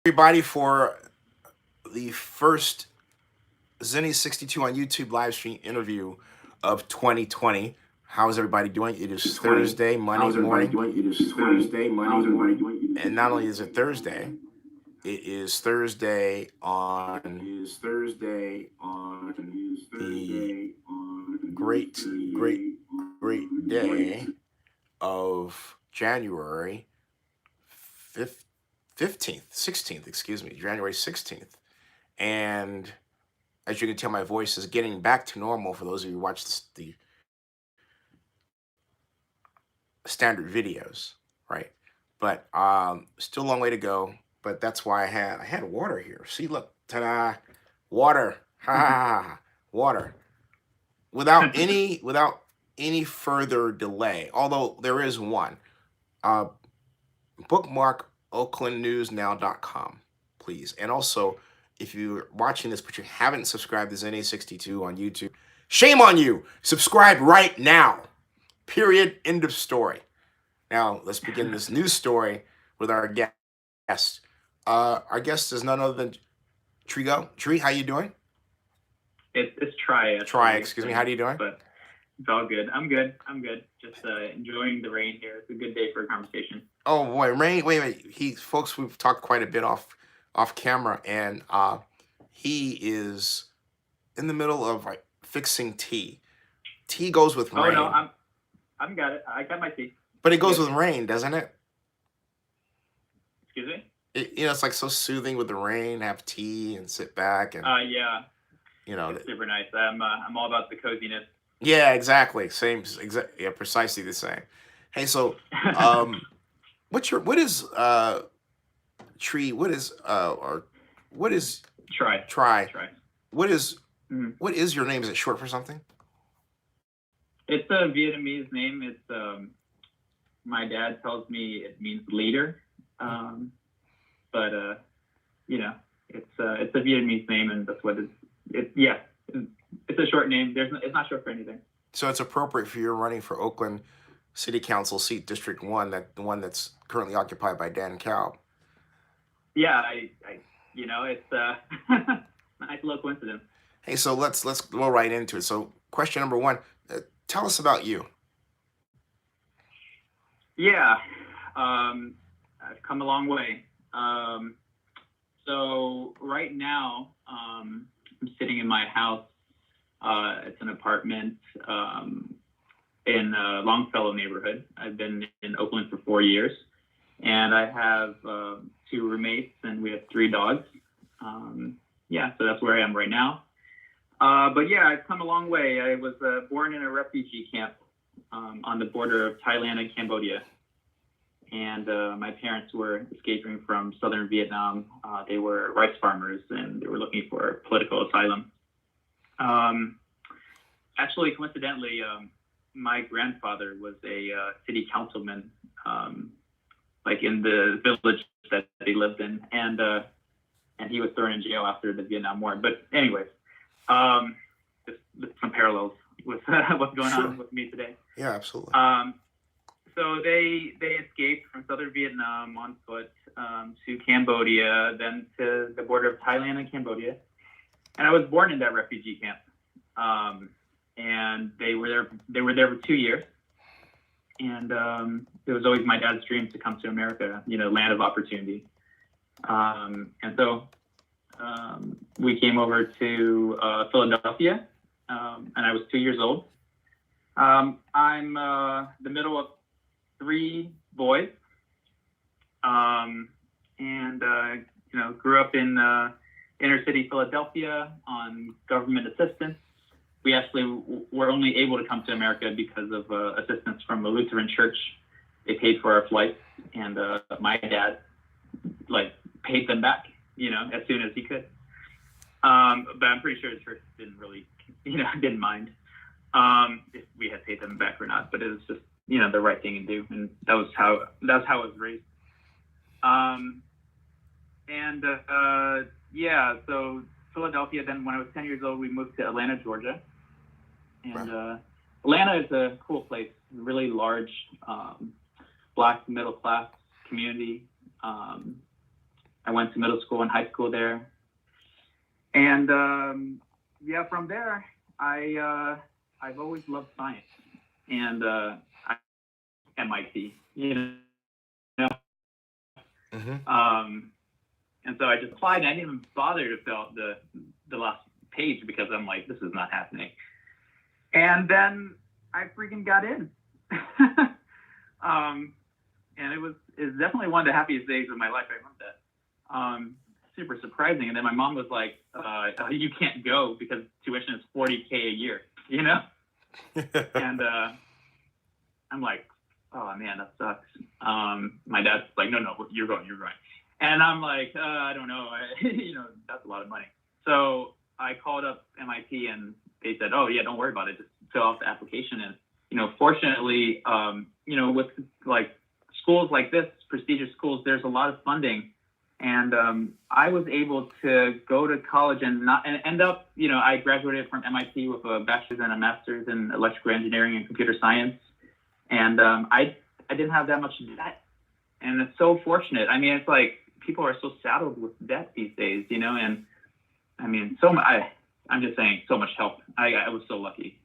Everybody for the first Zenny 62 on YouTube live stream interview of 2020. How is everybody doing? It is Thursday, Monday morning. And not only is it Thursday, it is Thursday on the great day of January 15th, 16th, excuse me, January 16th. And as you can tell, my voice is getting back to normal for those of you who watch the standard videos, right? But still a long way to go. But that's why I had water here. See, look, ta-da, water, ha ha ha, water, without any further delay. Although there is one, bookmark oaklandnewsnow.com, please, and also, if you're watching this but you haven't subscribed to Zenny62 on YouTube, shame on you. Subscribe right now. Period. End of story. Now, let's begin this news story with our guest. Our guest is none other than Trigo. Tree, how you doing? It's Try. Try, excuse me. How are you doing? But it's all good. I'm good. Just enjoying the rain here. It's a good day for a conversation. Oh boy, rain. Wait. Folks, we've talked quite a bit off camera, and he is in the middle of fixing tea. Tea goes with rain. Oh no, I've got it. I got my tea. But it goes with rain, doesn't it? Excuse me? It's like so soothing with the rain. Have tea and sit back and. Yeah. It's super nice. I'm all about the coziness. Yeah, exactly. Yeah, precisely the same. Hey, so what is Tree? What is Try? What is your name? Is it short for something? It's a Vietnamese name. It's my dad tells me it means leader, but it's a Vietnamese name, and that's what it's a short name. It's not short for anything. So it's appropriate for you running for Oakland City Council seat District 1, the one that's currently occupied by Dan Cow. Yeah, it's a nice little coincidence. Hey, so let's go right into it. So question number one, tell us about you. Yeah, I've come a long way. So right now, I'm sitting in my house. It's an apartment in Longfellow neighborhood. I've been in Oakland for 4 years, and I have 2 roommates, and we have 3 dogs. So that's where I am right now. But yeah, I've come a long way. I was born in a refugee camp on the border of Thailand and Cambodia. And my parents were escaping from southern Vietnam. They were rice farmers, and they were looking for political asylum. Actually, coincidentally, my grandfather was a city councilman, in the village that they lived in, and he was thrown in jail after the Vietnam War. But anyways, just some parallels with what's going on with me today. Yeah, absolutely. So they escaped from southern Vietnam on foot to Cambodia, then to the border of Thailand and Cambodia. And I was born in that refugee camp. And they were there for 2 years. And it was always my dad's dream to come to America, land of opportunity. And so we came over to Philadelphia, and I was 2 years old. I'm the middle of 3 boys, and grew up in inner city Philadelphia on government assistance. We actually were only able to come to America because of assistance from a Lutheran church. They paid for our flights, and my dad paid them back, as soon as he could. But I'm pretty sure the church didn't really, didn't mind if we had paid them back or not. But it was just, the right thing to do, and that's how I was raised. So Philadelphia. Then when I was 10 years old, we moved to Atlanta, Georgia. And Atlanta is a cool place, really large, Black middle class community. I I went to middle school and high school there. And from there, I've always loved science. And MIT, and so I just applied, and I didn't even bother to fill out the last page because I'm like, this is not happening. And then I freaking got in. And it's definitely one of the happiest days of my life. I love that. Super surprising. And then my mom was like, you can't go because tuition is $40K a year, And I'm like, oh man, that sucks. My dad's like, no, you're going. And I'm like, I don't know. That's a lot of money. So I called up MIT and they said, oh yeah, don't worry about it. Just fill out the application. And, fortunately, with like schools like this, prestigious schools, there's a lot of funding. And I was able to go to college and end up, I graduated from MIT with a bachelor's and a master's in electrical engineering and computer science. And I didn't have that much debt. And it's so fortunate. I mean, it's like people are so saddled with debt these days, and I mean, I'm just saying, so much help. I was so lucky.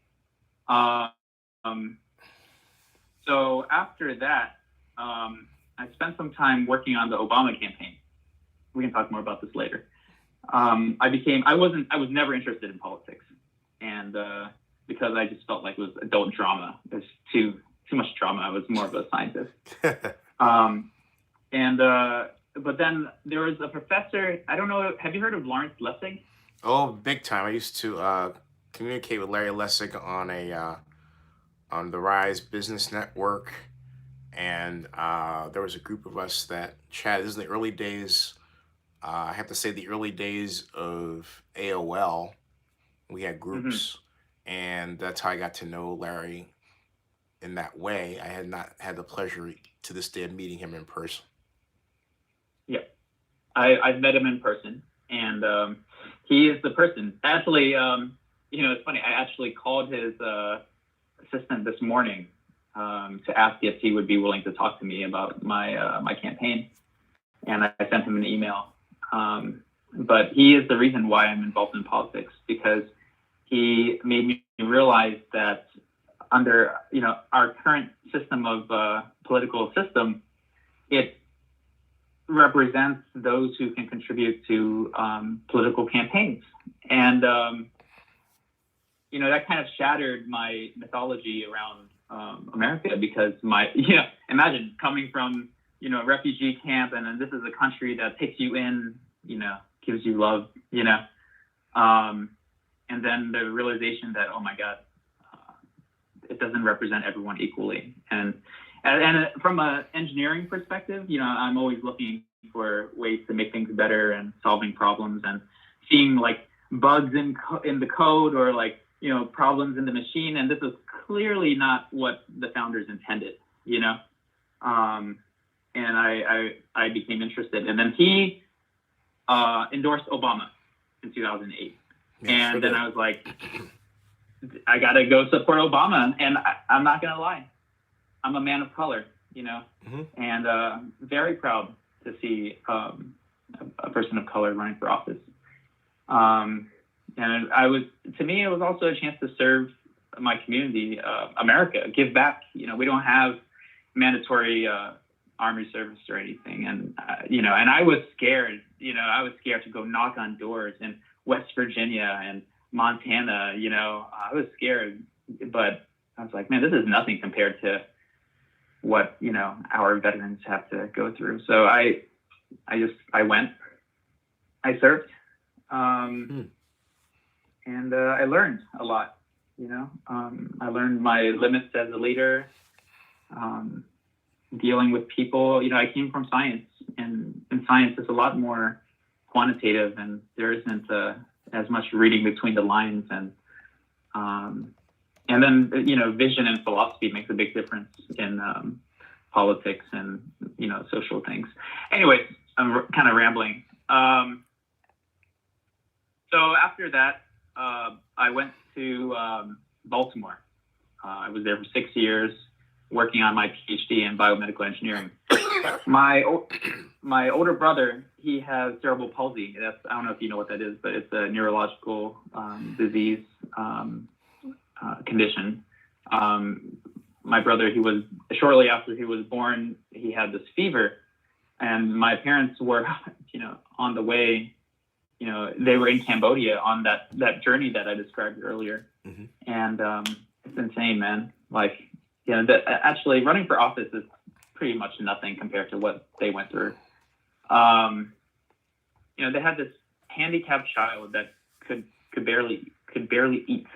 So after that, I spent some time working on the Obama campaign. We can talk more about this later. I was never interested in politics, and because I just felt like it was adult drama. There's too much drama. I was more of a scientist. But then there was a professor. I don't know. Have you heard of Lawrence Lessig? Oh, big time. I used to communicate with Larry Lessig on the Rise Business Network, and there was a group of us that chatted. This is in the early days. I have to say the early days of AOL. We had groups, and that's how I got to know Larry in that way. I had not had the pleasure to this day of meeting him in person. Yeah, I've met him in person, and he is the person. Actually, it's funny. I actually called his assistant this morning to ask if he would be willing to talk to me about my campaign, and I sent him an email. But he is the reason why I'm involved in politics, because he made me realize that under our current system of political system, it represents those who can contribute to political campaigns, and that kind of shattered my mythology around America, because imagine coming from a refugee camp, and then this is a country that takes you in, gives you love, and then the realization that, oh my God, it doesn't represent everyone equally. And from an engineering perspective, I'm always looking for ways to make things better and solving problems and seeing like bugs in the code, or like, problems in the machine. And this is clearly not what the founders intended, and I became interested. And then he endorsed Obama in 2008. Yeah, and then I was like, I got to go support Obama. And I'm not going to lie, I'm a man of color, and very proud to see a person of color running for office. And to me, it was also a chance to serve my community, America, give back. We don't have mandatory Army service or anything. And, and I was scared, to go knock on doors in West Virginia and Montana. I was scared, but I was like, man, this is nothing compared to what, our veterans have to go through. So I went, I served, and I learned a lot. I learned my limits as a leader, dealing with people. I came from science, and in science is a lot more quantitative, and there isn't as much reading between the lines, and then vision and philosophy makes a big difference in politics and social things. Anyways, I'm kind of rambling. So after that, I went to Baltimore. I was there for 6 years. working on my PhD in biomedical engineering. My older brother, he has cerebral palsy. I don't know if you know what that is, but it's a neurological disease condition. My brother, shortly after he was born, he had this fever, and my parents were, on the way. They were in Cambodia on that journey that I described earlier, and it's insane, man. Like, actually running for office is pretty much nothing compared to what they went through. They had this handicapped child that could barely eat,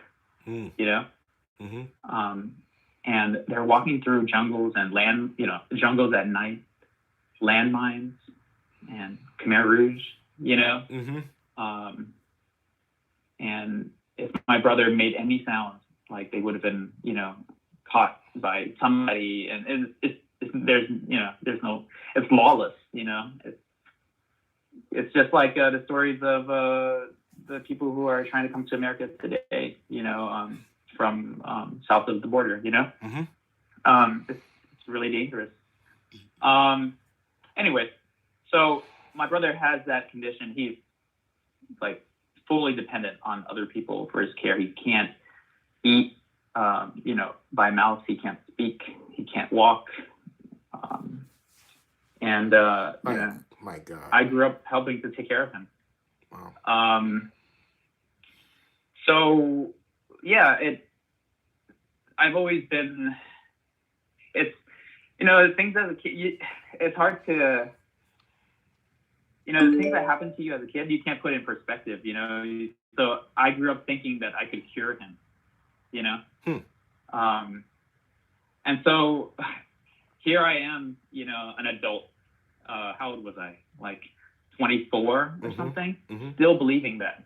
and they're walking through jungles and jungles at night, landmines and Khmer Rouge, and if my brother made any sound, like, they would have been, caught by somebody, and it's lawless, it's just like the stories of the people who are trying to come to America today, from south of the border, it's really dangerous. Anyway, so my brother has that condition. He's like fully dependent on other people for his care. He can't eat, by mouth. He can't speak. He can't walk. My God. I grew up helping to take care of him. Wow. So yeah, I've always been, things as a kid, it's hard to, the things that happen to you as a kid, you can't put in perspective, so I grew up thinking that I could cure him, and so here I am, an adult. How old was I? Like 24 or something? Still believing that,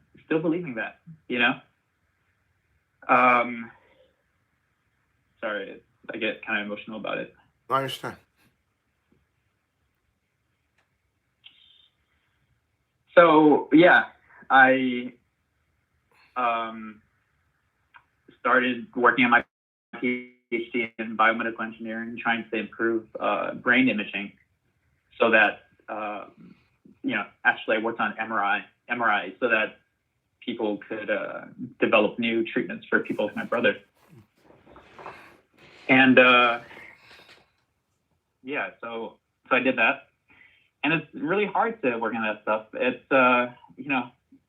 sorry, I get kind of emotional about it. I understand. So yeah, I started working on my PhD in biomedical engineering, trying to improve brain imaging, so that actually I worked on MRI, so that people could develop new treatments for people like my brother. And so I did that. And it's really hard to work on that stuff. It's,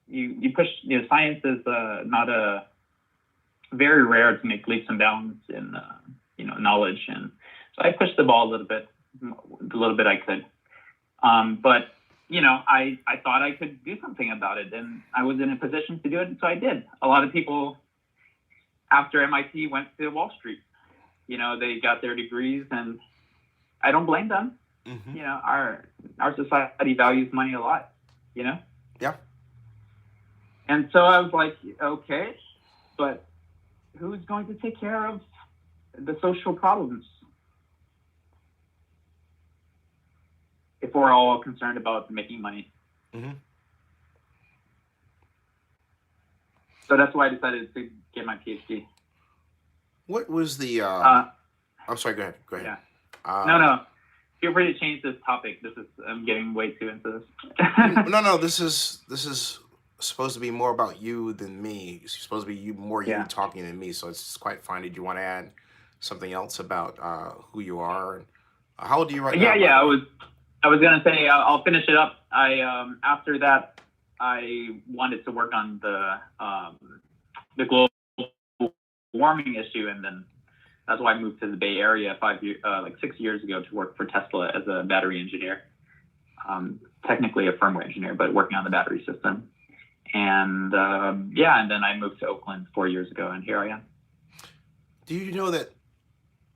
you push, science is not very rare to make leaps and bounds in, knowledge. And so I pushed the ball a little bit I could. But, I thought I could do something about it, and I was in a position to do it. So I did. A lot of people after MIT went to Wall Street. They got their degrees, and I don't blame them. Our society values money a lot, Yeah. And so I was like, okay, but who's going to take care of the social problems if we're all concerned about making money? So that's why I decided to get my PhD. What was the? I'm sorry. Go ahead. Yeah. No. Feel free to change this topic. I'm getting way too into this. No. This is supposed to be more about you than me. It's supposed to be you talking than me. So it's quite fine. Did you want to add something else about who you are? And how old are you right now? Yeah. I was gonna say I'll finish it up. After that, I wanted to work on the global warming issue, and then that's why I moved to the Bay Area 6 years ago to work for Tesla as a battery engineer. Technically a firmware engineer, but working on the battery system. And and then I moved to Oakland 4 years ago, and here I am. Do you know that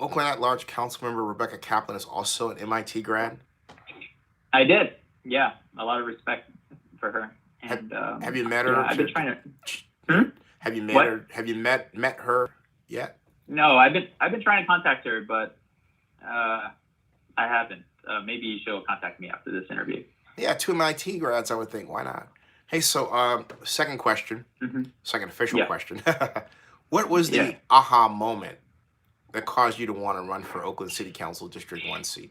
Oakland at-large council member Rebecca Kaplan is also an MIT grad? I did. Yeah, a lot of respect for her. And have you met her? Yeah, I've been trying to. Have you met her? Have you met her yet? No, I've been trying to contact her, but I haven't. Maybe she'll contact me after this interview. Yeah, 2 MIT grads, I would think. Why not? Hey, so second question, second official question. What was the aha moment that caused you to want to run for Oakland City Council District 1 seat?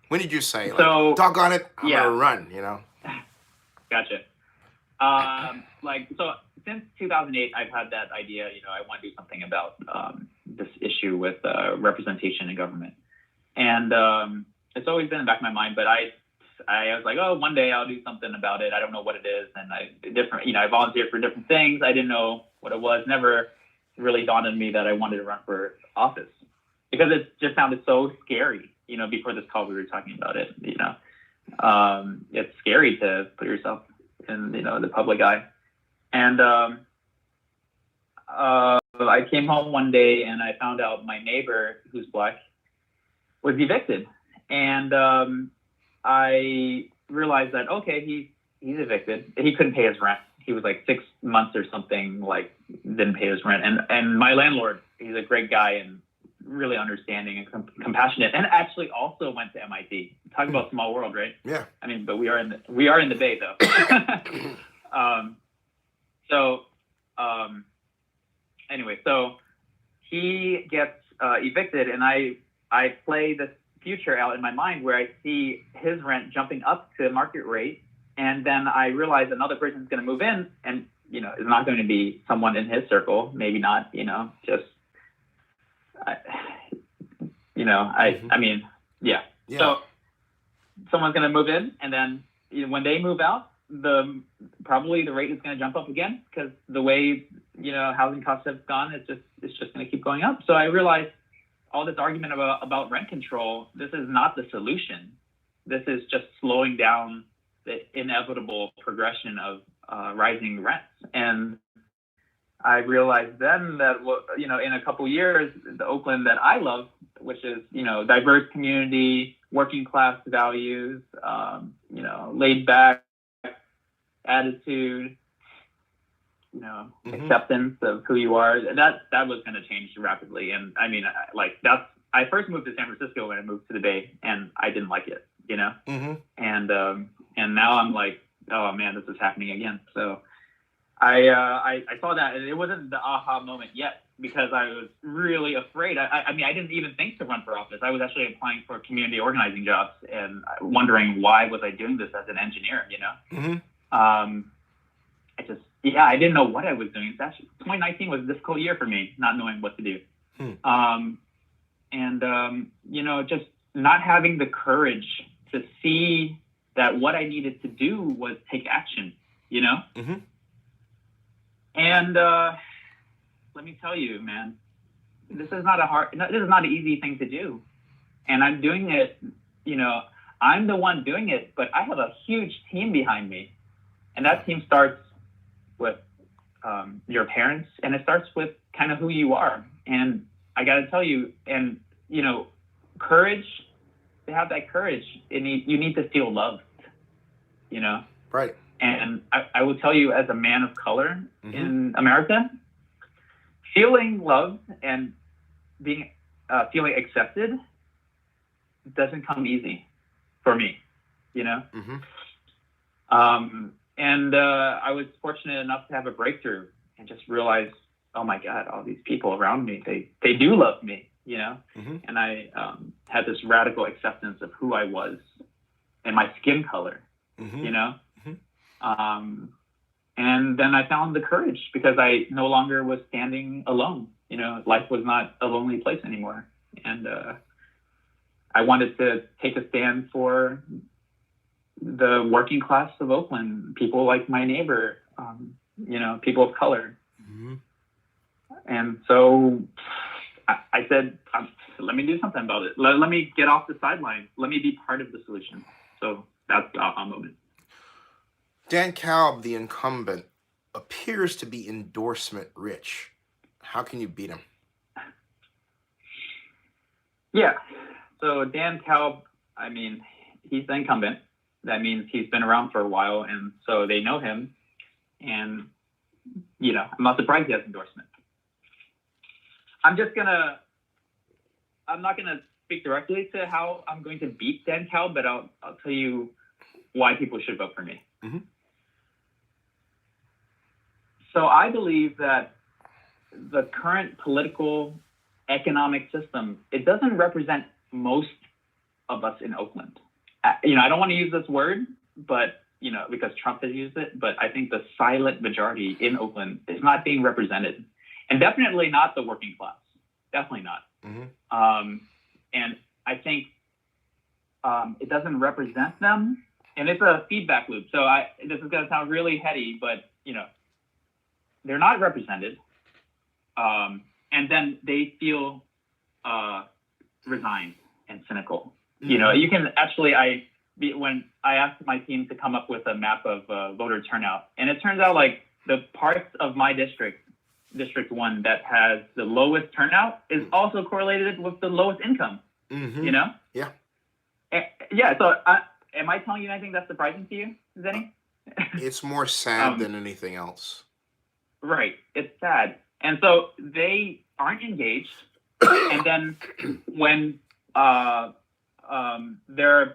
When did you say, like, So doggone it, I'm yeah, going to run, you know? gotcha. So since 2008, I've had that idea. I want to do something about this issue with representation in government, and it's always been in the back of my mind. But I was like, oh, one day I'll do something about it. I don't know what it is, and I volunteered for different things. I didn't know what it was. Never really dawned on me that I wanted to run for office because it just sounded so scary. Before this call, we were talking about it. It's scary to put yourself in the public eye. And I came home one day and I found out my neighbor, who's Black, was evicted. And I realized that, okay, he's evicted. He couldn't pay his rent. He was like 6 months or something, like didn't pay his rent. And my landlord, he's a great guy and really understanding and compassionate, and actually also went to MIT. Talk about small world, right? Yeah. I mean, but we are in the Bay though. Anyway, so he gets evicted, and I play this future out in my mind where I see his rent jumping up to market rate, and then I realize another person's going to move in, and it's not going to be someone in his circle, maybe not, just. I mean, yeah. So someone's going to move in, and then when they move out, probably the rate is going to jump up again because the way housing costs have gone, it's just going to keep going up. So I realized all this argument about rent control, this is not the solution. This is just slowing down the inevitable progression of rising rents. And I realized then that, in a couple years, the Oakland that I love, which is, diverse community, working class values, laid back attitude, acceptance of who you are, that was going to change rapidly. And I mean, I first moved to San Francisco when I moved to the Bay, and I didn't like it, and now I'm like, oh man, this is happening again. So I saw that, and it wasn't the aha moment yet because I was really afraid. I mean, I didn't even think to run for office. I was actually applying for community organizing jobs and wondering why was I doing this as an engineer, I didn't know what I was doing. It's actually 2019 was a difficult year for me, not knowing what to do. Just not having the courage to see that what I needed to do was take action, And let me tell you, man, this is not an easy thing to do. And I'm doing it, I'm the one doing it, but I have a huge team behind me. And that team starts with your parents, and it starts with kind of who you are. And I got to tell you, and, courage, to have that courage, you need to feel loved, Right. And I will tell you, as a man of color in America, feeling loved and being feeling accepted doesn't come easy for me, And I was fortunate enough to have a breakthrough and just realize, oh my God, all these people around me, they do love me, And I had this radical acceptance of who I was and my skin color, And then I found the courage because I no longer was standing alone. Life was not a lonely place anymore. And I wanted to take a stand for the working class of Oakland, people like my neighbor, people of color. And so I said, let me do something about it. Let me get off the sidelines. Let me be part of the solution. So that's the aha moment. Dan Kalb, the incumbent, appears to be endorsement rich. How can you beat him? Yeah. So Dan Kalb, I mean, he's the incumbent. That means he's been around for a while, and so they know him. And, I'm not surprised he has endorsement. I'm not going to speak directly to how I'm going to beat Dan Kalb, but I'll tell you why people should vote for me. So I believe that the current political economic system, it doesn't represent most of us in Oakland. I don't want to use this word, but because Trump has used it, but I think the silent majority in Oakland is not being represented, and definitely not the working class. Definitely not. Mm-hmm. And I think it doesn't represent them, and it's a feedback loop. So this is going to sound really heady, but they're not represented, and then they feel resigned and cynical. Mm-hmm. You can actually, when I asked my team to come up with a map of voter turnout, and it turns out like the parts of my District 1 that has the lowest turnout is also correlated with the lowest income. Mm-hmm. Yeah. Yeah. So am I telling you anything that's surprising to you, Zenny? It's more sad than anything else. Right. It's sad. And so they aren't engaged. And then when the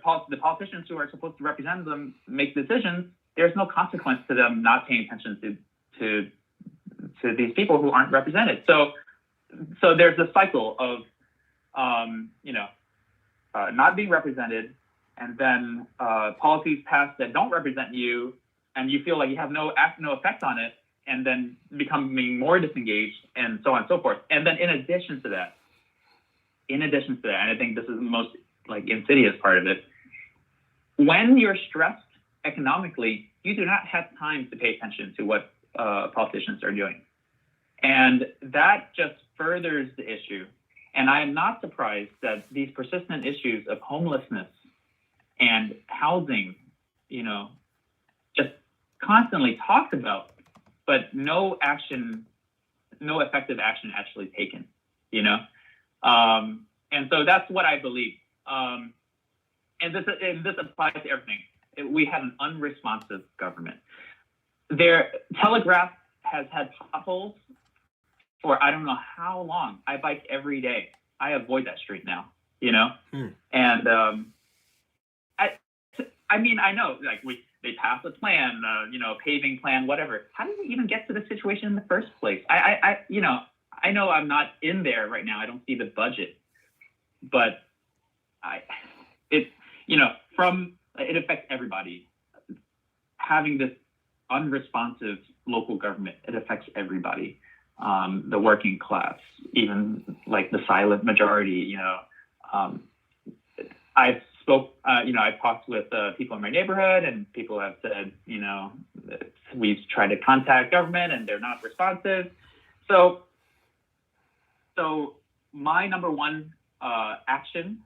politicians who are supposed to represent them make decisions, there's no consequence to them not paying attention to these people who aren't represented. So there's a cycle of not being represented, and then policies passed that don't represent you, and you feel like you have no effect on it, and then becoming more disengaged, and so on and so forth. And then in addition to that, and I think this is the most like insidious part of it, when you're stressed economically, you do not have time to pay attention to what politicians are doing. And that just furthers the issue. And I am not surprised that these persistent issues of homelessness and housing, just constantly talked about, but no effective action actually taken, and so that's what I believe. And this applies to everything. We have an unresponsive government. Telegraph has had potholes for I don't know how long. I bike every day. I avoid that street now, And I know like they passed a plan, paving plan, whatever. How did we even get to the situation in the first place? I know I'm not in there right now. I don't see the budget, but it affects everybody. Having this unresponsive local government, it affects everybody. The working class, even like the silent majority, I've talked with people in my neighborhood, and people have said, we've tried to contact government and they're not responsive. So my number one action,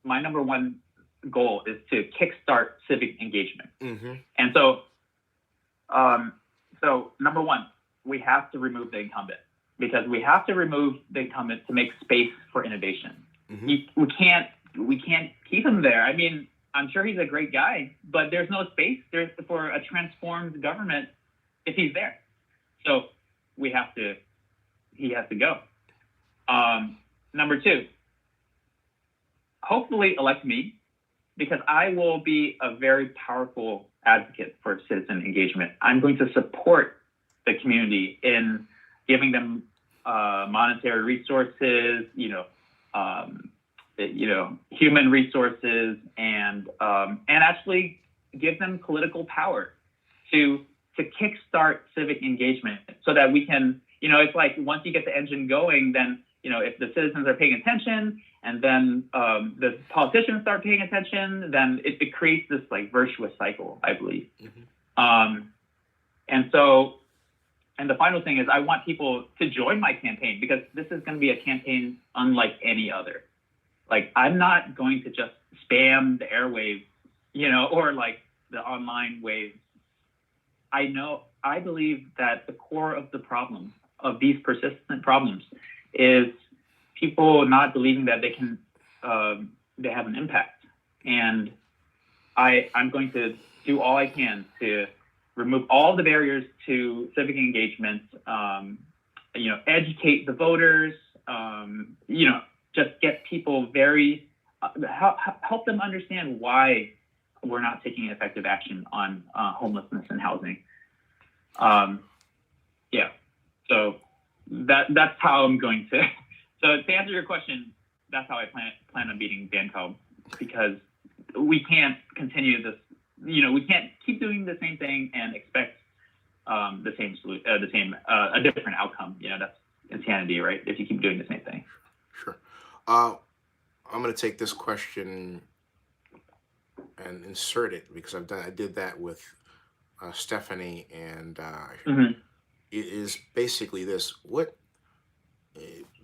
my number one goal is to kickstart civic engagement. Mm-hmm. And so number one, we have to remove the incumbent, because we have to remove the incumbent to make space for innovation. Mm-hmm. We can't keep him there. I mean, I'm sure he's a great guy, but there's no space for a transformed government if he's there. So he has to go. Number two, hopefully elect me, because I will be a very powerful advocate for citizen engagement. I'm going to support the community in giving them monetary resources, human resources, and actually give them political power to kickstart civic engagement, so that we can, it's like once you get the engine going, then if the citizens are paying attention, and then the politicians start paying attention, then it creates this like virtuous cycle, I believe. Mm-hmm. And the final thing is, I want people to join my campaign, because this is going to be a campaign unlike any other. Like, I'm not going to just spam the airwaves, or like the online waves. I believe that the core of the problem, of these persistent problems, is people not believing that they can, they have an impact. And I'm going to do all I can to remove all the barriers to civic engagement, educate the voters, just get people help them understand why we're not taking effective action on homelessness and housing. So that's how I'm going to. So to answer your question, that's how I plan on beating Dan Cobb, because we can't continue this. We can't keep doing the same thing and expect a different outcome. That's insanity, right? If you keep doing the same thing. Sure. I'm going to take this question and insert it, because I did that with Stephanie, and it is basically this: what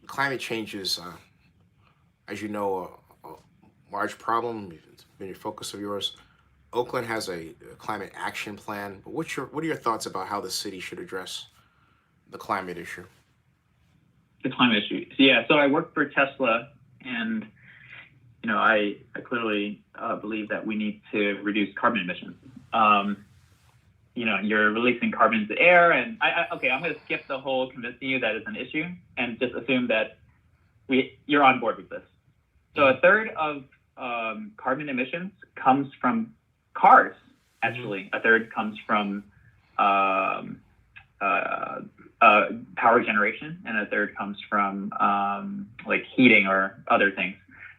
climate change is, as you know, a large problem. It's been a focus of yours. Oakland has a climate action plan, but what are your thoughts about how the city should address the climate issue? The climate issue. Yeah. So I work for Tesla, and I clearly believe that we need to reduce carbon emissions. You're releasing carbon into the air, and I'm going to skip the whole convincing you that it's an issue and just assume that you're on board with this. So a third of carbon emissions comes from cars. Actually, a third comes from power generation, and a third comes from like heating or other things.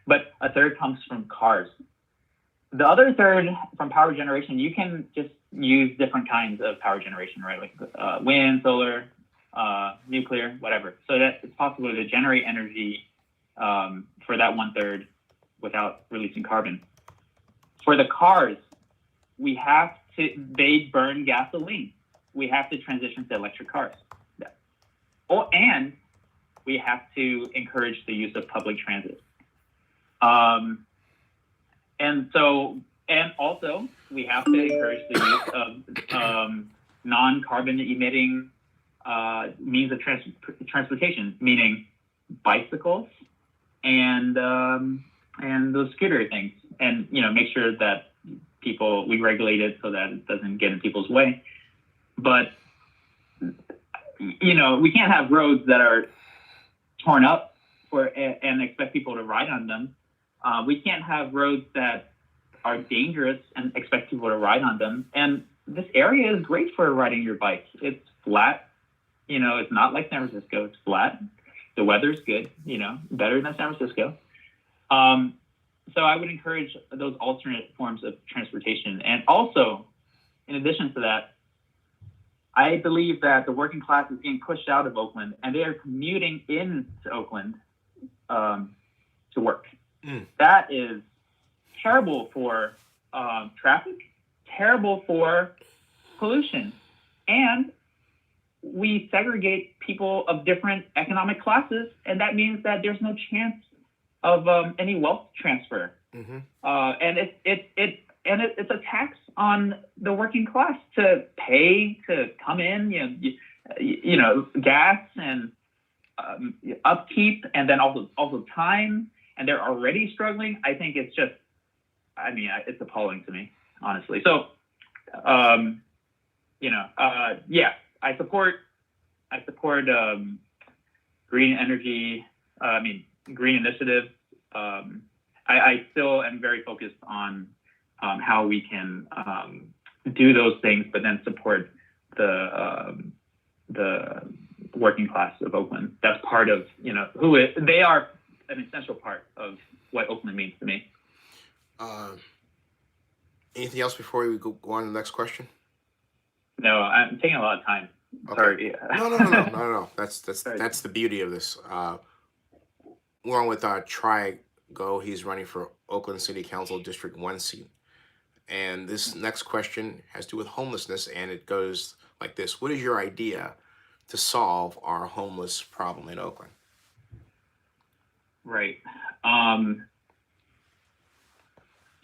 But a third comes from cars. The other third from power generation, you can just use different kinds of power generation, right? Like wind, solar, nuclear, whatever. So that it's possible to generate energy for that 1/3 without releasing carbon. For the cars, they burn gasoline. We have to transition to electric cars. And we have to encourage the use of public transit. And also we have to encourage the use of non-carbon emitting means of transportation, meaning bicycles and those scooter things, and make sure that we regulate it so that it doesn't get in people's way. But we can't have roads that are torn up and expect people to ride on them. We can't have roads that are dangerous and expect people to ride on them. And this area is great for riding your bike. It's flat. It's not like San Francisco. It's flat. The weather's good, better than San Francisco. So I would encourage those alternate forms of transportation. And also, in addition to that, I believe that the working class is being pushed out of Oakland, and they are commuting into Oakland to work. That is terrible for traffic, terrible for pollution, and we segregate people of different economic classes, and that means that there's no chance of any wealth transfer. And it's a tax on the working class to pay to come in, gas and upkeep, and then also time. And they're already struggling. I think it's just, it's appalling to me, honestly. So, I support green energy. Green initiative. I still am very focused on how we can do those things, but then support the working class of Oakland. That's part of they are an essential part of what Oakland means to me. Anything else before we go on to the next question? No, I'm taking a lot of time. Okay. Sorry. No. That's the beauty of this. We're on with Ngo. He's running for Oakland City Council District 1 seat. And this next question has to do with homelessness, and it goes like this: what is your idea to solve our homeless problem in Oakland? Right.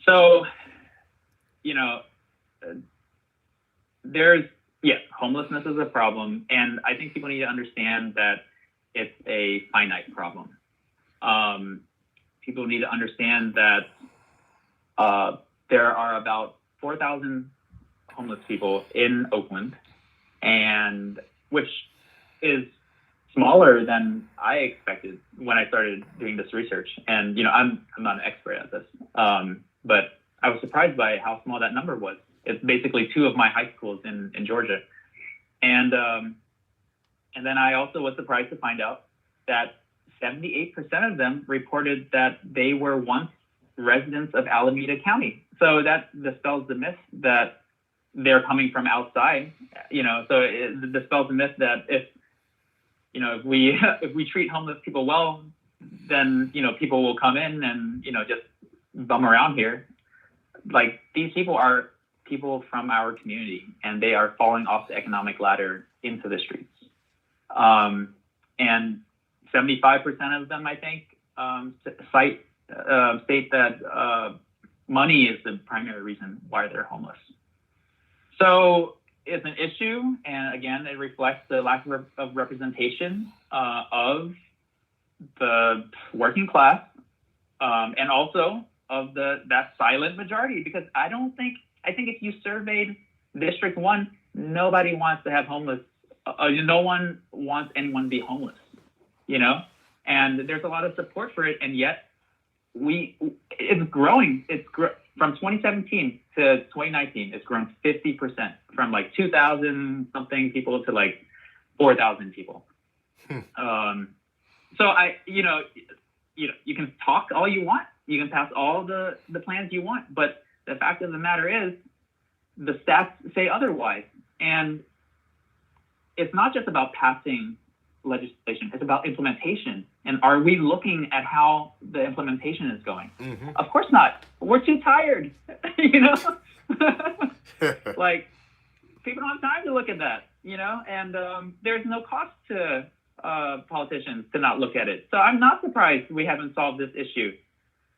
So, homelessness is a problem, and I think people need to understand that it's a finite problem. People need to understand that there are about 4,000 homeless people in Oakland, and which is smaller than I expected when I started doing this research. And I'm not an expert at this, but I was surprised by how small that number was. It's basically 2 of my high schools in Georgia, and And then I also was surprised to find out that 78% of them reported that they were once residents of Alameda County. So that dispels the myth that they're coming from outside. So it dispels the myth that if we treat homeless people well, then people will come in and just bum around here. Like, these people are people from our community, and they are falling off the economic ladder into the streets. And 75% of them, I think, state that money is the primary reason why they're homeless. So it's an issue, and again, it reflects the lack of representation of the working class, and also of that silent majority. Because I think if you surveyed District 1, nobody wants to have homeless. No one wants anyone to be homeless, and there's a lot of support for it, and yet it's growing. From 2017 to 2019, it's grown 50%, from like 2,000 something people to like 4,000 people. So you can talk all you want, you can pass all the plans you want, but the fact of the matter is, the stats say otherwise. And it's not just about passing legislation, it's about implementation. And are we looking at how the implementation is going? Mm-hmm. Of course not. We're too tired. Like, people don't have time to look at that, and there's no cost to politicians to not look at it. So I'm not surprised we haven't solved this issue.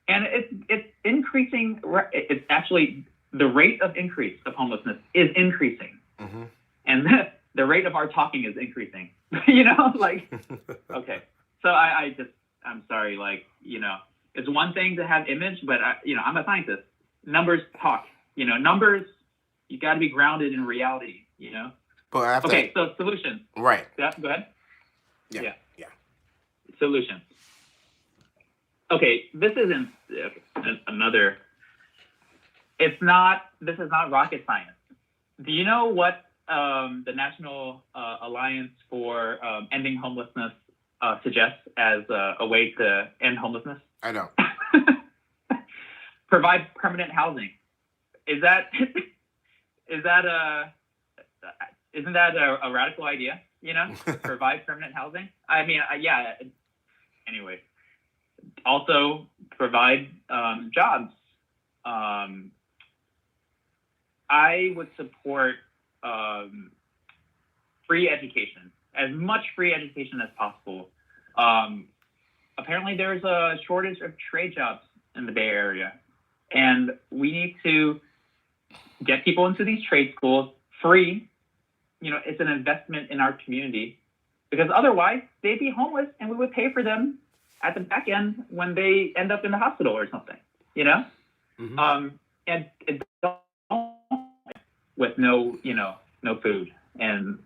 And it's increasing. It's actually, the rate of increase of homelessness is increasing. Mm-hmm. And the rate of our talking is increasing. Okay. So I'm sorry, it's one thing to have image, but I'm a scientist. Numbers talk, numbers, you got to be grounded in reality, But okay, so solutions. Right. Yeah, go ahead. Yeah. Solutions. Okay, this isn't another, this is not rocket science. Do you know what the National Alliance for Ending Homelessness suggests as a way to end homelessness? I know. Provide permanent housing. Isn't that a radical idea? Provide permanent housing. I mean, yeah. Anyway, also provide jobs. I would support free education, as much free education as possible. Apparently there's a shortage of trade jobs in the Bay Area, and we need to get people into these trade schools free. It's an investment in our community, because otherwise they'd be homeless and we would pay for them at the back end when they end up in the hospital or something, Mm-hmm. And it with no food. And,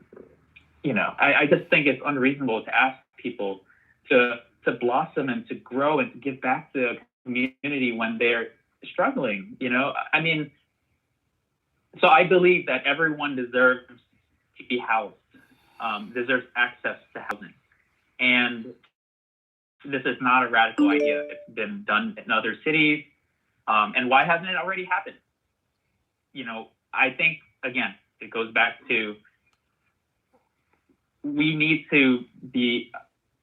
I just think it's unreasonable to ask people to blossom and to grow and to give back to the community when they're struggling, I mean, so I believe that everyone deserves to be housed, deserves access to housing. And this is not a radical idea. It's been done in other cities. And why hasn't it already happened? I think, again, it goes back to, we need to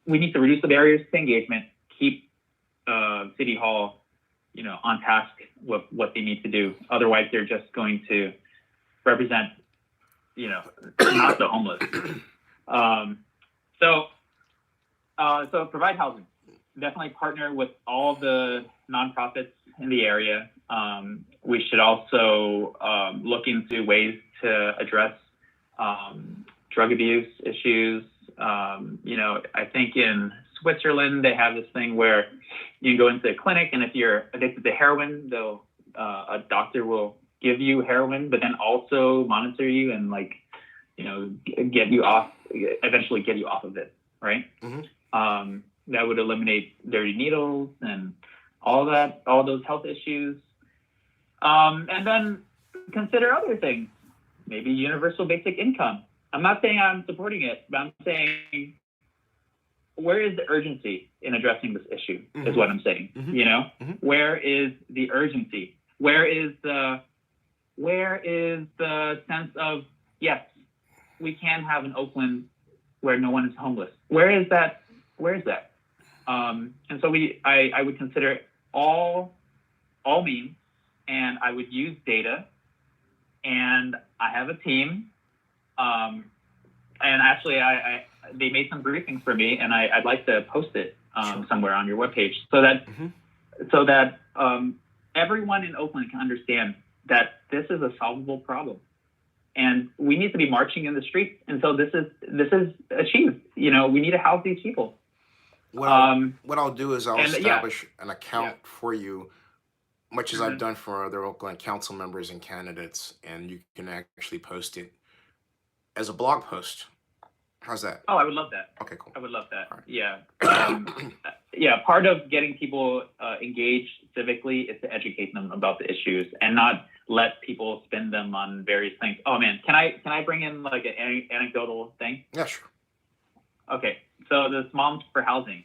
reduce the barriers to engagement, keep City Hall, on task with what they need to do. Otherwise, they're just going to represent, not the homeless. So provide housing. Definitely partner with all the nonprofits in the area. We should also look into ways to address drug abuse issues. I think in Switzerland, they have this thing where you can go into a clinic, and if you're addicted to heroin, a doctor will give you heroin, but then also monitor you and eventually get you off of it, right? Mm-hmm. That would eliminate dirty needles and all those health issues. And then consider other things, maybe universal basic income. I'm not saying I'm supporting it, but I'm saying, where is the urgency in addressing this issue? Mm-hmm. Is what I'm saying. Mm-hmm. You know, mm-hmm. Where is the urgency? Where is the sense of, yes, we can have an Oakland where no one is homeless? Where is that? And so I would consider all means, and I would use data, and I have a team. And actually, they made some briefings for me, and I'd like to post it somewhere on your webpage so that everyone in Oakland can understand that this is a solvable problem, and we need to be marching in the streets until this is achieved. You know, we need to house these people. What I'll do is I'll establish an account for you, much as I've done for other Oakland council members and candidates, and you can actually post it as a blog post. How's that? Oh, I would love that. Okay, cool. I would love that. All right. Yeah. Part of getting people engaged civically is to educate them about the issues and not let people spin them on various things. Oh man, can I bring in like an anecdotal thing? Yeah, sure. Okay, so this Moms for Housing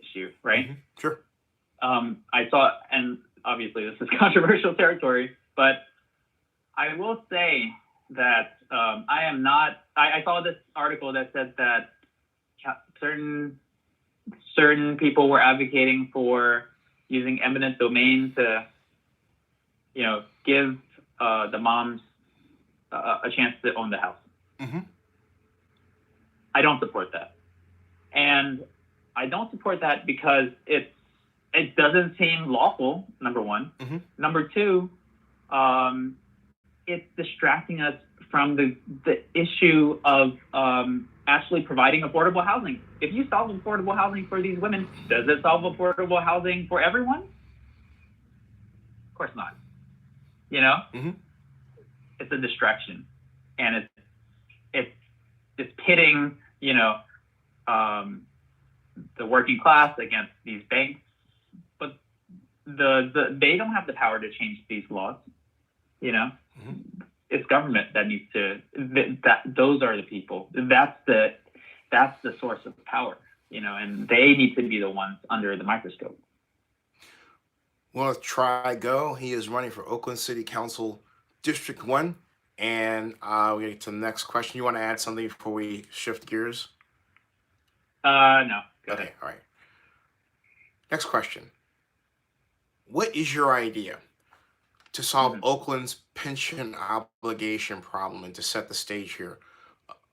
issue, right? Mm-hmm. Sure. I saw, and obviously this is controversial territory, but I will say that I saw this article that said that certain people were advocating for using eminent domain to, give the moms a chance to own the house. Mm-hmm. I don't support that. And I don't support that because it doesn't seem lawful, number one. Mm-hmm. Number two, it's distracting us from the issue of actually providing affordable housing. If you solve affordable housing for these women, does it solve affordable housing for everyone? Of course not. Mm-hmm. It's a distraction, and it's pitting, the working class against these banks, but they don't have the power to change these laws. Mm-hmm. It's government that needs to. Those are the people. That's the source of power. And they need to be the ones under the microscope. Well, try go. He is running for Oakland City Council District 1. And we get to the next question. You want to add something before we shift gears? No. Go ahead. All right. Next question. What is your idea to solve Oakland's pension obligation problem and to set the stage here?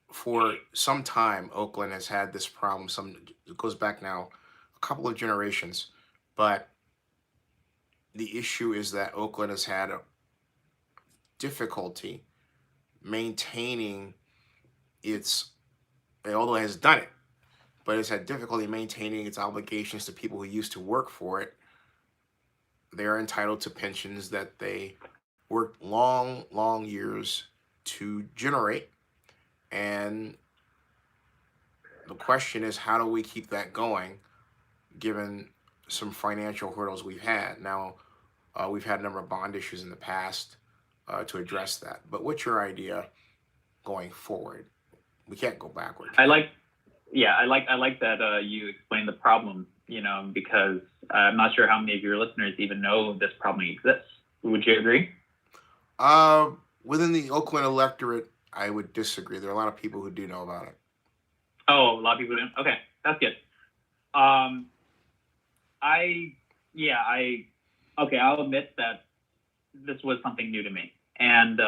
For some time, Oakland has had this problem. It goes back now a couple of generations, but the issue is that Oakland has had a difficulty maintaining although it has done it, but it's had difficulty maintaining its obligations to people who used to work for it. They're entitled to pensions that they worked long, long years to generate. And the question is, how do we keep that going, given some financial hurdles we've had? Now, we've had a number of bond issues in the past to address that. But what's your idea going forward? We can't go backwards. I like that you explained the problem, because I'm not sure how many of your listeners even know this problem exists. Would you agree? Within the Oakland electorate, I would disagree. There are a lot of people who do know about it. Oh, a lot of people do? Okay, that's good. I'll admit that this was something new to me. And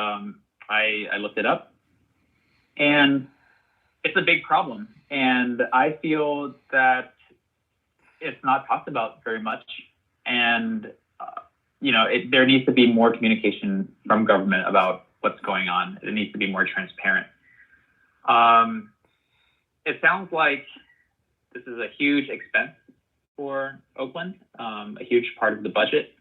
I looked it up. And it's a big problem. And I feel that it's not talked about very much. And, there needs to be more communication from government about what's going on. It needs to be more transparent. It sounds like this is a huge expense for Oakland, a huge part of the budget.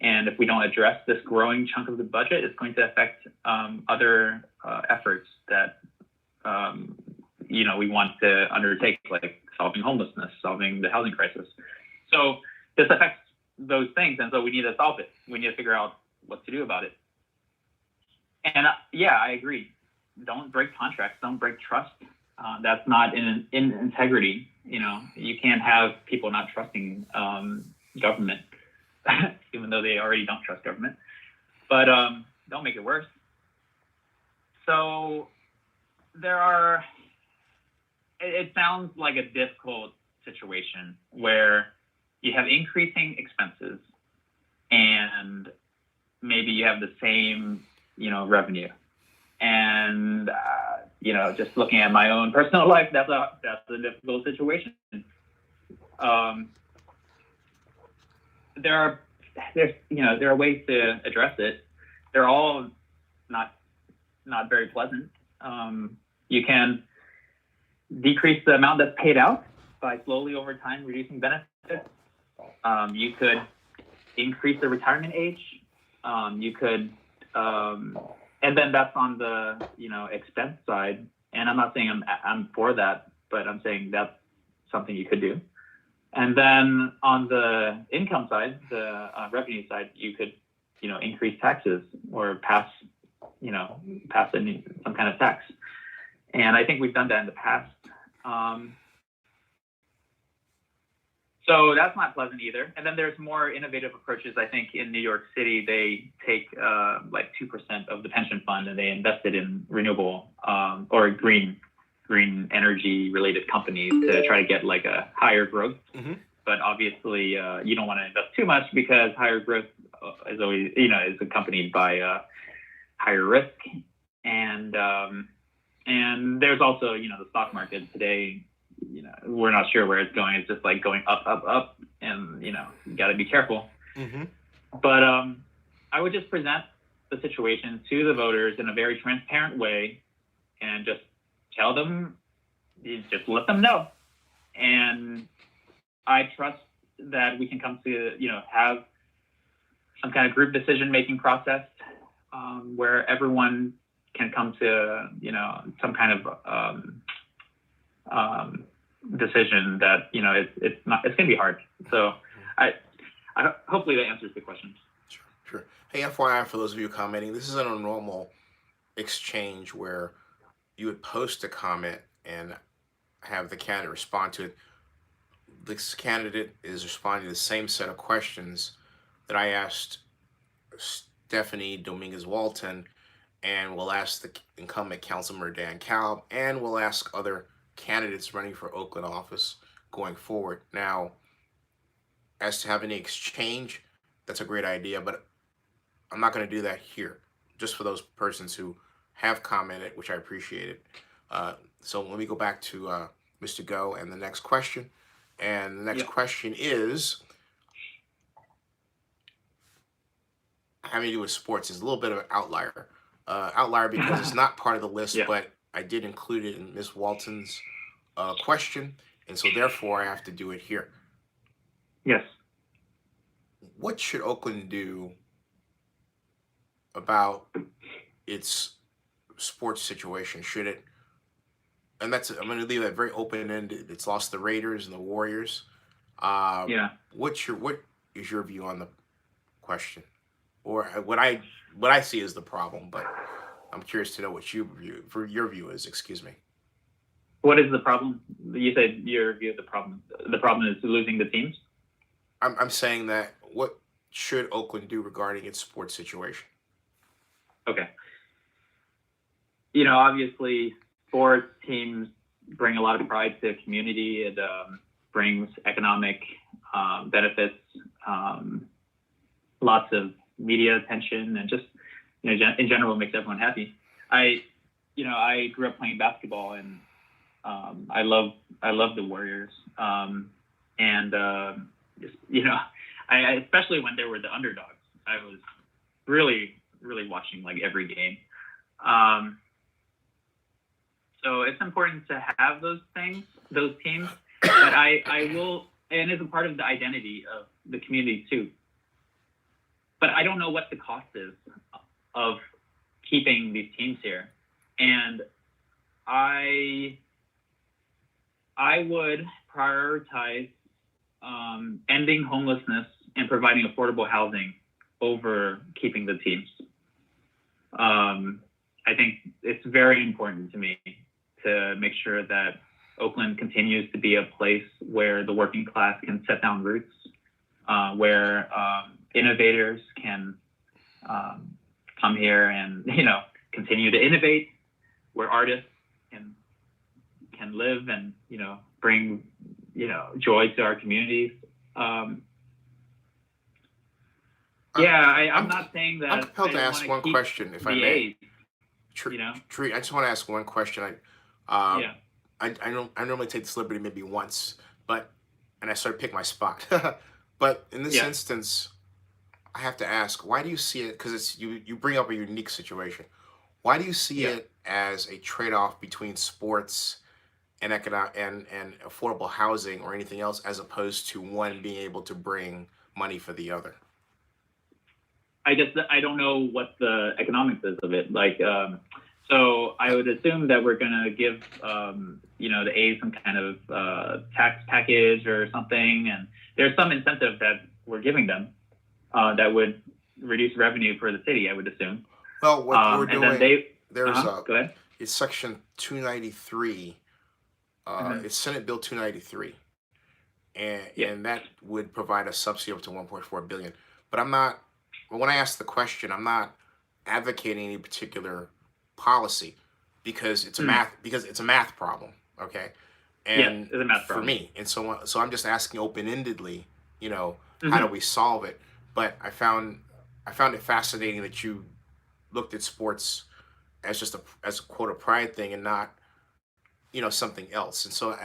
And if we don't address this growing chunk of the budget, it's going to affect other efforts that, we want to undertake, like solving homelessness, solving the housing crisis. So this affects those things. And so we need to solve it. We need to figure out what to do about it. And I agree. don't break contracts, don't break trust. That's not in integrity. You can't have people not trusting government, even though they already don't trust government. But don't make it worse. So it sounds like a difficult situation where you have increasing expenses and maybe you have the same, revenue. And, just looking at my own personal life, that's a difficult situation. There are ways to address it. They're all not very pleasant. You can decrease the amount that's paid out by slowly over time reducing benefits. You could increase the retirement age. You could, and then that's on the expense side. And I'm not saying I'm for that, but I'm saying that's something you could do. And then on the income side, the revenue side, you could increase taxes or pass some kind of tax. And I think we've done that in the past. So that's not pleasant either. And then there's more innovative approaches. I think in New York City, they take like 2% of the pension fund and they invest it in renewable or green energy related companies to try to get like a higher growth. Mm-hmm. But obviously, you don't want to invest too much because higher growth is always, is accompanied by higher risk. And there's also, the stock market today. We're not sure where it's going. It's just like going up, and you got to be careful. Mm-hmm. But I would just present the situation to the voters in a very transparent way, and just tell them, just let them know. And I trust that we can come to have some kind of group decision-making process where everyone can come to some kind of decision that it's going to be hard. So I hopefully that answers the question. Sure. Hey, FYI, for those of you commenting, this isn't a normal exchange where you would post a comment and have the candidate respond to it. This candidate is responding to the same set of questions that I asked Stephanie Dominguez Walton, and we'll ask the incumbent Councilmember Dan Kalb, and we'll ask other candidates running for Oakland office going forward. Now, as to have any exchange, that's a great idea, but I'm not going to do that here, just for those persons who have commented, which I appreciated. So let me go back to Mr. Ngo and the next question. And the next question is having to do with sports. Is a little bit of an outlier. Outlier because it's not part of the list, but I did include it in Ms. Walton's question, and so therefore I have to do it here. Yes. What should Oakland do about its sports situation? Should it? And I'm going to leave that very open-ended. It's lost the Raiders and the Warriors. What is your view on the question, or what I see as the problem? But I'm curious to know what your view is. Excuse me. What is the problem? You said your view of the problem. The problem is losing the teams? I'm saying that what should Oakland do regarding its sports situation? Okay. Obviously, sports teams bring a lot of pride to the community. It brings economic benefits, lots of media attention, and just in general makes everyone happy. I grew up playing basketball, and I love the Warriors, and I especially when they were the underdogs, I was really watching like every game. So it's important to have those teams, but I will, and it's a part of the identity of the community too. But I don't know what the cost is of keeping these teams here. And I would prioritize ending homelessness and providing affordable housing over keeping the teams. I think it's very important to me to make sure that Oakland continues to be a place where the working class can set down roots, where innovators can come here and continue to innovate, where artists can live and bring joy to our communities. I'm not saying that. I'm compelled to ask one question, if I may. Tree, I just want to ask one question. I normally take this liberty maybe once, and I sort of pick my spot. But in this instance, I have to ask, why do you see it? Because you bring up a unique situation. Why do you see it as a trade-off between sports and economic and affordable housing or anything else, as opposed to one being able to bring money for the other? I don't know what the economics is of it. So I would assume that we're going to give, the A's some kind of tax package or something. And there's some incentive that we're giving them that would reduce revenue for the city, I would assume. Well, what we're doing, go ahead. It's Section 293. It's Senate Bill 293. And that would provide a subsidy up to $1.4 billion. But when I ask the question, I'm not advocating any particular policy because it's a math problem, okay? And it's a math problem for me. And so I'm just asking open-endedly, how do we solve it? But I found it fascinating that you looked at sports as just as a quote a pride thing and not something else. And so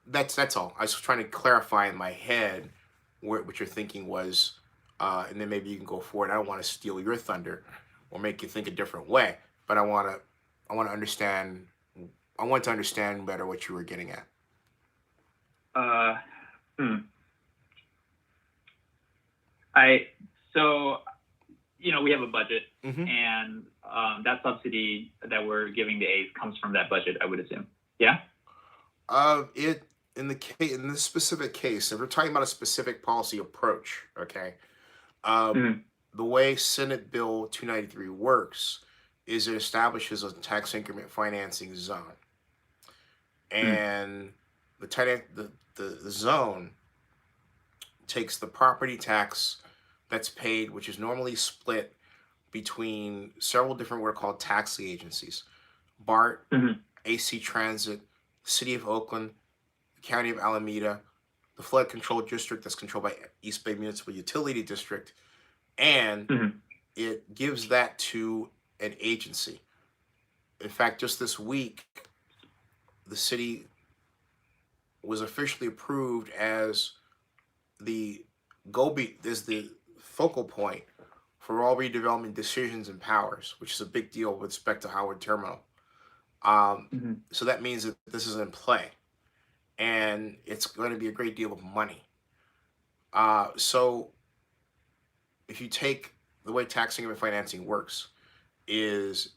that's all. I was trying to clarify in my head what your thinking was. And then maybe you can go forward. I don't want to steal your thunder or make you think a different way, but I want to understand. I want to understand better what you were getting at. We have a budget, and that subsidy that we're giving the A's comes from that budget, I would assume. Yeah. In this specific case, if we're talking about a specific policy approach, okay. The way Senate Bill 293 works is it establishes a tax increment financing zone, and the zone takes the property tax that's paid, which is normally split between several different what are called tax agencies: BART, AC Transit, the City of Oakland, the County of Alameda, the Flood Control District that's controlled by East Bay Municipal Utility District, and it gives that to an agency. In fact, just this week, the city was officially approved as the focal point for all redevelopment decisions and powers, which is a big deal with respect to Howard Terminal. So that means that this is in play, and it's going to be a great deal of money. So if you take the way tax increment financing works, is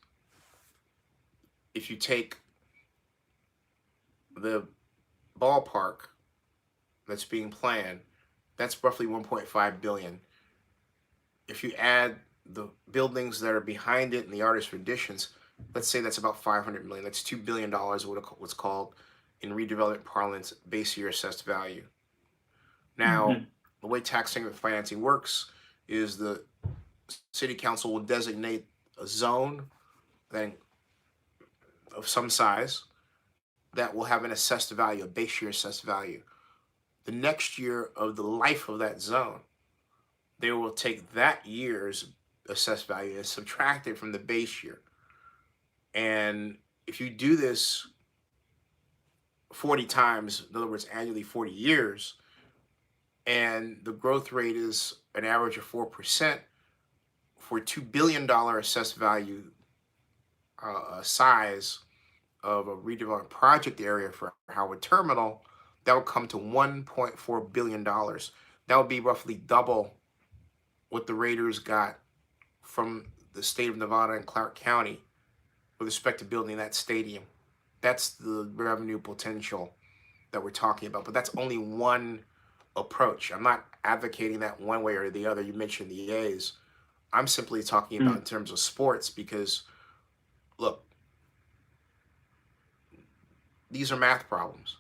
if you take the ballpark that's being planned, that's roughly $1.5 billion. If you add the buildings that are behind it and the artist renditions, let's say that's about $500 million. That's $2 billion, what's called in redevelopment parlance base year assessed value. Now, the way tax increment financing works is the city council will designate a zone of some size that will have an assessed value, a base year assessed value. The next year of the life of that zone, they will take that year's assessed value and subtract it from the base year. And if you do this 40 times, in other words, annually 40 years, and the growth rate is an average of 4% for a $2 billion assessed value size of a redevelopment project area for Howard Terminal, that would come to $1.4 billion. That would be roughly double what the Raiders got from the state of Nevada and Clark County with respect to building that stadium. That's the revenue potential that we're talking about. But that's only one approach. I'm not advocating that one way or the other. You mentioned the A's. I'm simply talking about in terms of sports, because look, these are math problems.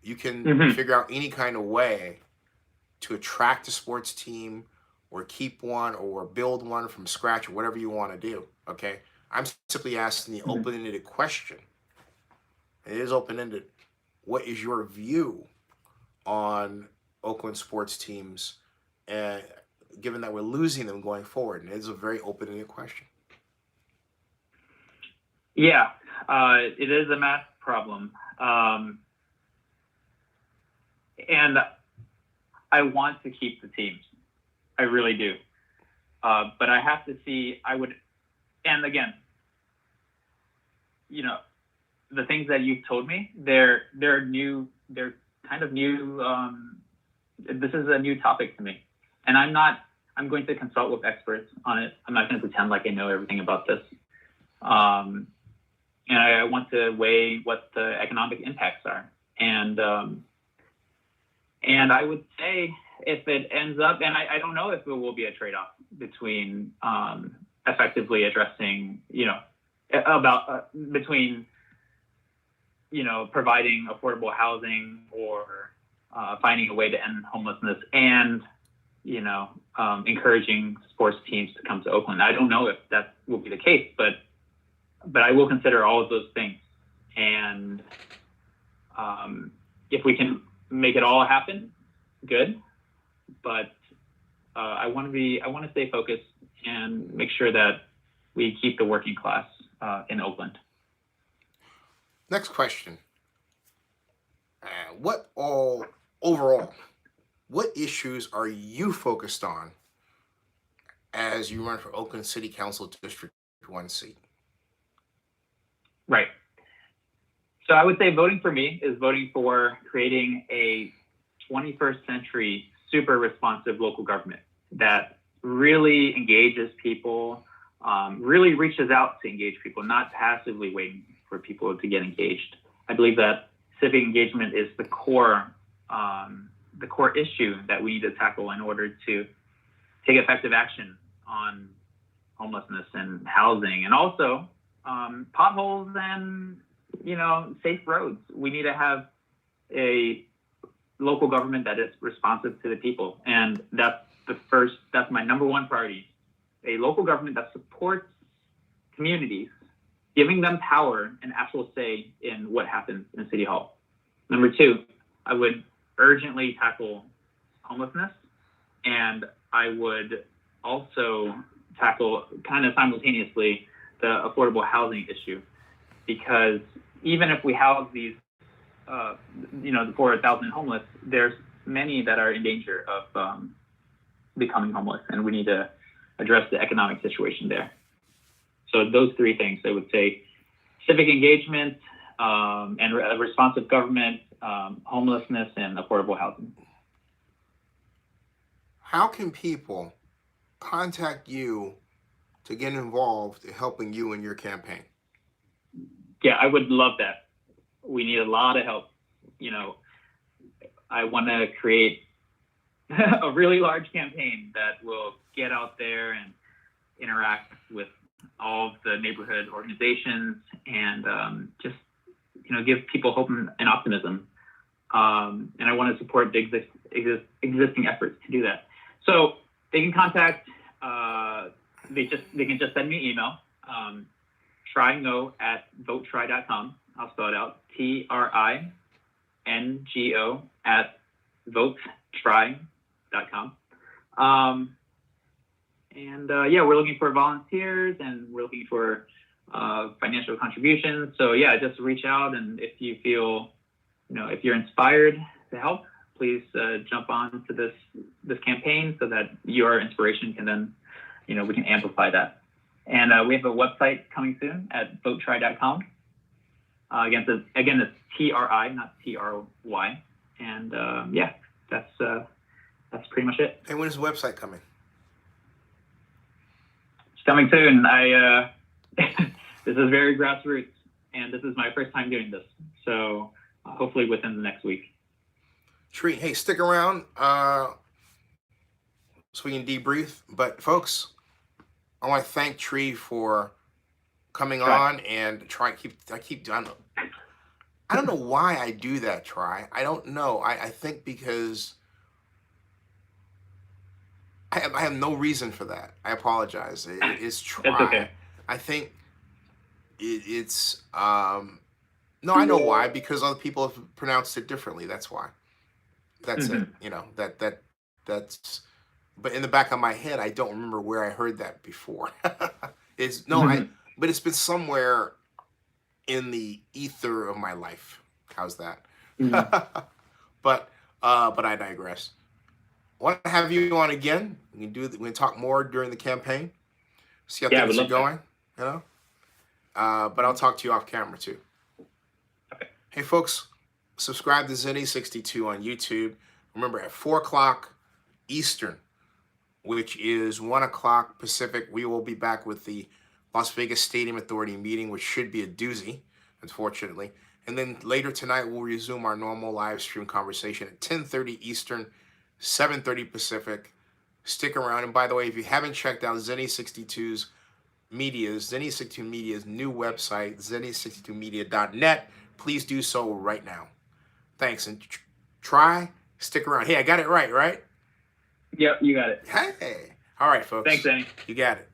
You can figure out any kind of way to attract a sports team or keep one or build one from scratch or whatever you want to do. Okay. I'm simply asking the open-ended question. It is open-ended. What is your view on Oakland sports teams, given that we're losing them going forward? And it is a very open-ended question. Yeah, it is a math problem. And I want to keep the teams. I really do. But I have to see, and again, the things that you've told me, they're kind of new. This is a new topic to me. And I'm going to consult with experts on it. I'm not going to pretend like I know everything about this. And I want to weigh what the economic impacts are. And I would say if it ends up, and I don't know if it will be a trade-off between effectively addressing, between providing affordable housing or finding a way to end homelessness and, encouraging sports teams to come to Oakland. I don't know if that will be the case, but I will consider all of those things. And if we can make it all happen, good. But I want to stay focused and make sure that we keep the working class in Oakland. Next question. Overall, what issues are you focused on as you run for Oakland City Council District 1 seat? Right. So I would say voting for me is voting for creating a 21st century super responsive local government that really engages people, really reaches out to engage people, not passively waiting for people to get engaged. I believe that civic engagement is the core issue that we need to tackle in order to take effective action on homelessness and housing, and also potholes and safe roads. We need to have a local government that is responsive to the people, and that's my number one priority. A local government that supports communities, giving them power and actual say in what happens in City Hall. Number two, I would urgently tackle homelessness, and I would also tackle kind of simultaneously the affordable housing issue, because even if we house these, the 4,000 homeless, there's many that are in danger of becoming homeless, and we need to address the economic situation there. So those three things, I would say: civic engagement, and a responsive government, homelessness, and affordable housing. How can people contact you to get involved in helping you in your campaign? Yeah, I would love that. We need a lot of help. I want to create a really large campaign that will get out there and interact with all of the neighborhood organizations and just give people hope and optimism. And I want to support the existing efforts to do that. So they can contact. They can just send me an email. Ngo@votetry.com. I'll spell it out: TRINGO @votetry.com. We're looking for volunteers, and we're looking for financial contributions. So just reach out, and if you feel, if you're inspired to help, please jump on to this campaign so that your inspiration can then, we can amplify that. And we have a website coming soon at votetry.com. Again, it's TRI, not TRY. And that's pretty much it. And when is the website coming? It's coming soon. This is very grassroots, and this is my first time doing this. So hopefully within the next week. Tree, hey, stick around so we can debrief. But folks, I want to thank Tree for coming on and I don't know why I do that, Try. I don't know. I think because I have no reason for that. I apologize. It's Try. That's okay. I think it's no, I know why, because other people have pronounced it differently. That's why. That's it. You know, that's but in the back of my head I don't remember where I heard that before. It's no, but it's been somewhere in the ether of my life. How's that? But I digress. I want to have you on again. We can talk more during the campaign. See how things are going. You know. But I'll talk to you off camera too. Okay. Hey folks, subscribe to Zenny62 on YouTube. Remember at 4 o'clock Eastern, which is 1 o'clock Pacific, we will be back with the Las Vegas Stadium Authority meeting, which should be a doozy, unfortunately. And then later tonight, we'll resume our normal live stream conversation at 10:30 Eastern, 7:30 Pacific. Stick around. And by the way, if you haven't checked out Zenny62's Zenny62 Media's new website, zenny62media.net, please do so right now. Thanks. And stick around. Hey, I got it right? Yep, you got it. Hey. All right, folks. Thanks, Danny. You got it.